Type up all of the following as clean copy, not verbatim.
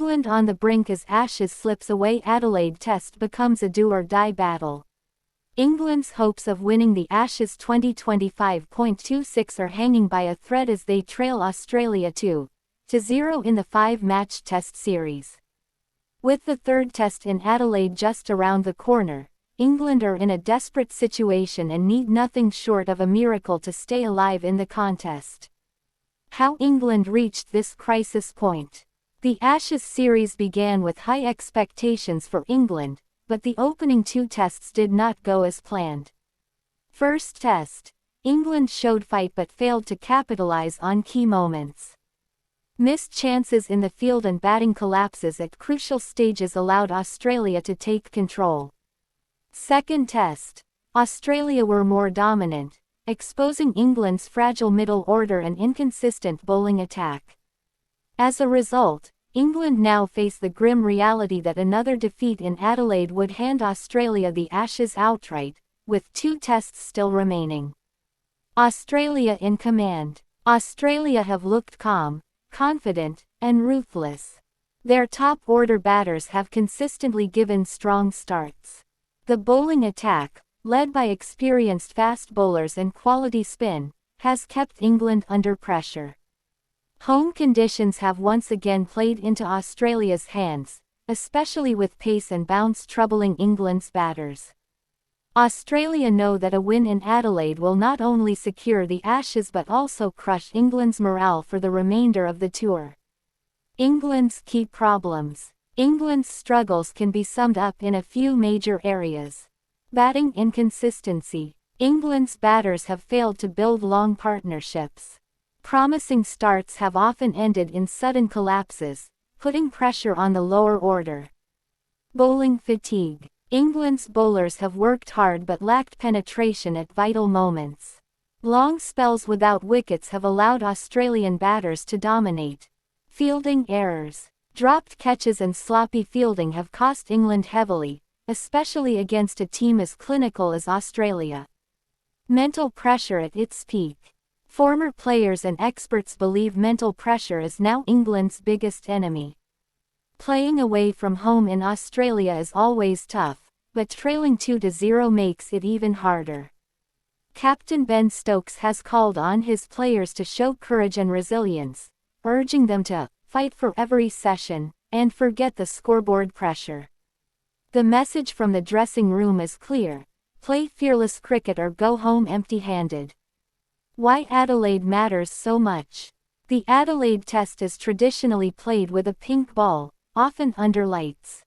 England on the brink as Ashes slips away. Adelaide Test becomes a do-or-die battle. England's hopes of winning the Ashes 2025.26 are hanging by a thread as they trail Australia 2-0 in the 5-match Test series. With the third Test in Adelaide just around the corner, England are in a desperate situation and need nothing short of a miracle to stay alive in the contest. How England reached this crisis point. The Ashes series began with high expectations for England, but the opening 2 tests did not go as planned. First Test, England showed fight but failed to capitalize on key moments. Missed chances in the field and batting collapses at crucial stages allowed Australia to take control. Second Test, Australia were more dominant, exposing England's fragile middle order and inconsistent bowling attack. As a result, England now face the grim reality that another defeat in Adelaide would hand Australia the Ashes outright, with 2 tests still remaining. Australia in command. Australia have looked calm, confident, and ruthless. Their top-order batters have consistently given strong starts. The bowling attack, led by experienced fast bowlers and quality spin, has kept England under pressure. Home conditions have once again played into Australia's hands, especially with pace and bounce troubling England's batters. Australia know that a win in Adelaide will not only secure the Ashes but also crush England's morale for the remainder of the tour. England's key problems. England's struggles can be summed up in a few major areas. Batting inconsistency. England's batters have failed to build long partnerships. Promising starts have often ended in sudden collapses, putting pressure on the lower order. Bowling fatigue. England's bowlers have worked hard but lacked penetration at vital moments. Long spells without wickets have allowed Australian batters to dominate. Fielding errors. Dropped catches and sloppy fielding have cost England heavily, especially against a team as clinical as Australia. Mental pressure at its peak. Former players and experts believe mental pressure is now England's biggest enemy. Playing away from home in Australia is always tough, but trailing 2-0 makes it even harder. Captain Ben Stokes has called on his players to show courage and resilience, urging them to fight for every session and forget the scoreboard pressure. The message from the dressing room is clear: play fearless cricket or go home empty-handed. Why Adelaide matters so much. The Adelaide Test is traditionally played with a pink ball, often under lights.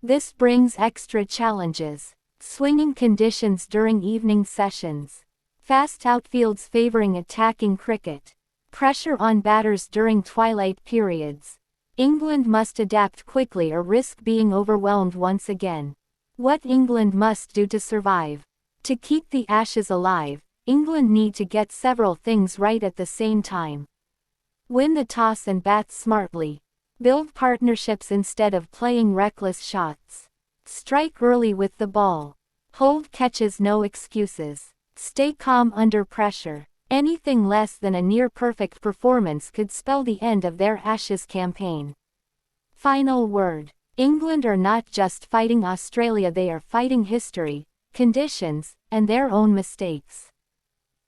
This brings extra challenges. Swinging conditions during evening sessions. Fast outfields favoring attacking cricket. Pressure on batters during twilight periods. England must adapt quickly or risk being overwhelmed once again. What England must do to survive. To keep the Ashes alive, England need to get several things right at the same time. Win the toss and bat smartly. Build partnerships instead of playing reckless shots. Strike early with the ball. Hold catches, no excuses. Stay calm under pressure. Anything less than a near-perfect performance could spell the end of their Ashes campaign. Final word. England are not just fighting Australia, they are fighting history, conditions, and their own mistakes.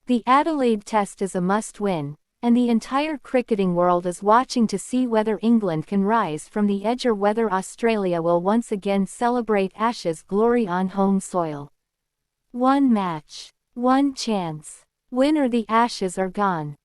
The Adelaide Test is a must-win, and the entire cricketing world is watching to see whether England can rise from the edge or whether Australia will once again celebrate Ashes glory on home soil. One match, one chance. Win or the Ashes are gone.